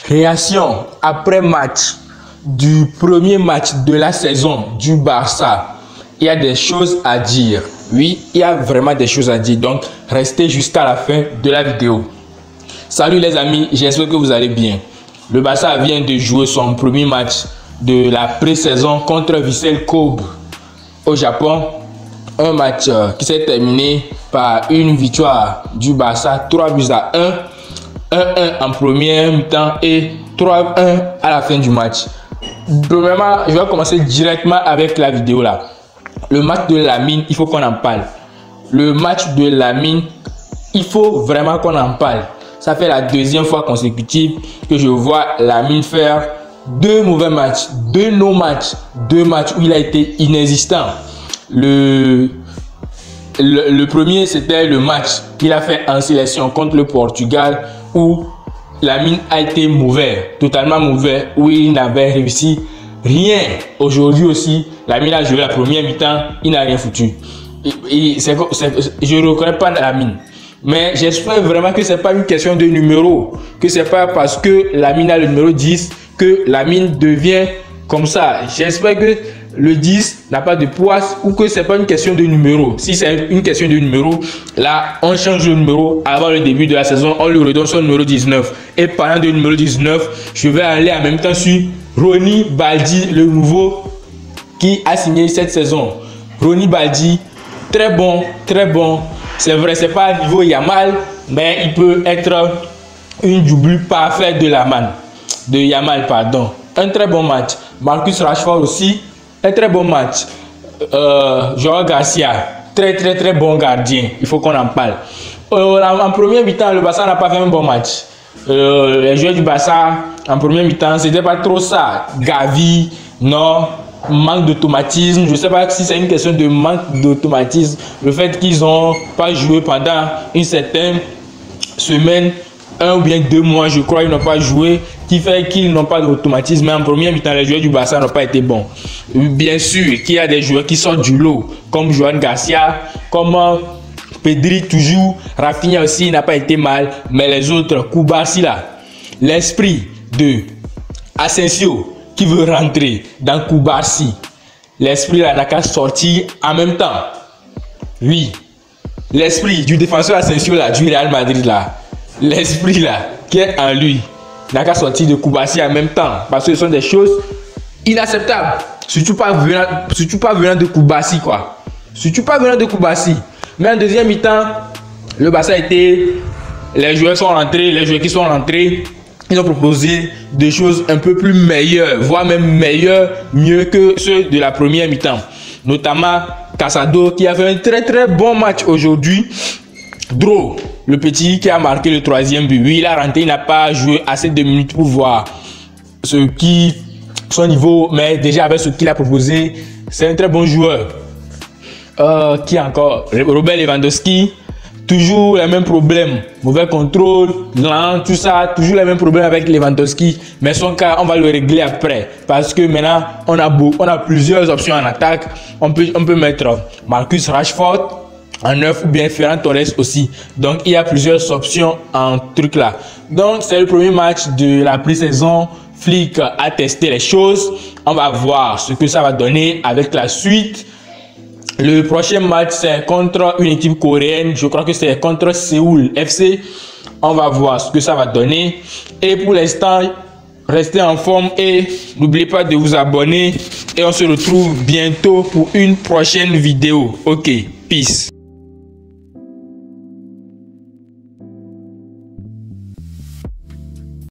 Réaction après match du premier match de la saison du Barça. Il y a des choses à dire. Oui, il y a vraiment des choses à dire. Donc, restez jusqu'à la fin de la vidéo. Salut les amis, j'espère que vous allez bien. Le Barça vient de jouer son premier match de la pré-saison contre Vissel Kobe au Japon. Un match qui s'est terminé par une victoire du Barça 3-1. 1-1 en première mi-temps et 3-1 à la fin du match. Premièrement, je vais commencer directement avec la vidéo là. Le match de Lamine, il faut qu'on en parle. Le match de Lamine, il faut vraiment qu'on en parle. Ça fait la deuxième fois consécutive que je vois Lamine faire deux mauvais matchs, deux no-matchs, deux matchs où il a été inexistant. Le premier, c'était le match qu'il a fait en sélection contre le Portugal où Lamine a été mauvais, totalement mauvais, où il n'avait réussi rien. Aujourd'hui aussi, Lamine a joué la première mi-temps, il n'a rien foutu. Je ne reconnais pas Lamine. Mais j'espère vraiment que ce n'est pas une question de numéro, que ce n'est pas parce que Lamine a le numéro 10 que Lamine devient comme ça. J'espère que le 10 n'a pas de poids ou que ce n'est pas une question de numéro. Si c'est une question de numéro, là, on change le numéro avant le début de la saison, on lui redonne son numéro 19. Et parlant de numéro 19, je vais aller en même temps sur Ronny Baldi, le nouveau qui a signé cette saison. Ronny Baldi, très bon, très bon. C'est vrai, c'est pas à niveau Yamal, mais il peut être une double parfaite de Yamal, pardon. Un très bon match. Marcus Rashford aussi, un très bon match. Joao Garcia, très bon gardien. Il faut qu'on en parle. En première mi-temps, le Barça n'a pas fait un bon match. Les joueurs du Barça, en première mi-temps, c'était pas trop ça. Gavi, non. Manque d'automatisme. Je ne sais pas si c'est une question de manque d'automatisme. Le fait qu'ils n'ont pas joué pendant une certaine semaine, 1 ou bien 2 mois, je crois, ils n'ont pas joué, qui fait qu'ils n'ont pas d'automatisme. Mais en première mi-temps, les joueurs du Barça n'ont pas été bons. Bien sûr qu'il y a des joueurs qui sortent du lot, comme Joao Garcia, comme Pedri toujours, Rafinha aussi n'a pas été mal, mais les autres, Koubarsi là, l'esprit de Asensio qui veut rentrer dans Koubarsi, l'esprit là n'a qu'à sortir en même temps. Oui, l'esprit du défenseur Asensio là, du Real Madrid là, l'esprit là qui est en lui n'a qu'à sortir de Koubarsi en même temps, parce que ce sont des choses inacceptables, surtout pas venant de Koubarsi quoi, surtout pas venant de Koubarsi. Mais en deuxième mi-temps, le Barça a été, les joueurs sont rentrés, les joueurs qui sont rentrés, ils ont proposé des choses un peu plus meilleures, voire même meilleures, mieux que ceux de la première mi-temps. Notamment Casado qui a fait un très bon match aujourd'hui. Dro, le petit qui a marqué le 3e but. Oui, il a rentré, il n'a pas joué assez de minutes pour voir son niveau, mais déjà avec ce qu'il a proposé, c'est un très bon joueur. Qui encore? Robert Lewandowski. Toujours les mêmes problèmes, mauvais contrôle, lent, tout ça, toujours les mêmes problèmes avec Lewandowski. Mais son cas, on va le régler après. Parce que maintenant, on a plusieurs options en attaque. On peut mettre Marcus Rashford en 9 ou bien Ferran Torres aussi. Donc, il y a plusieurs options en truc là. Donc, c'est le premier match de la pré-saison. Flick a testé les choses. On va voir ce que ça va donner avec la suite. Le prochain match, c'est contre une équipe coréenne. Je crois que c'est contre Séoul FC. On va voir ce que ça va donner. Et pour l'instant, restez en forme et n'oubliez pas de vous abonner. Et on se retrouve bientôt pour une prochaine vidéo. Ok, peace.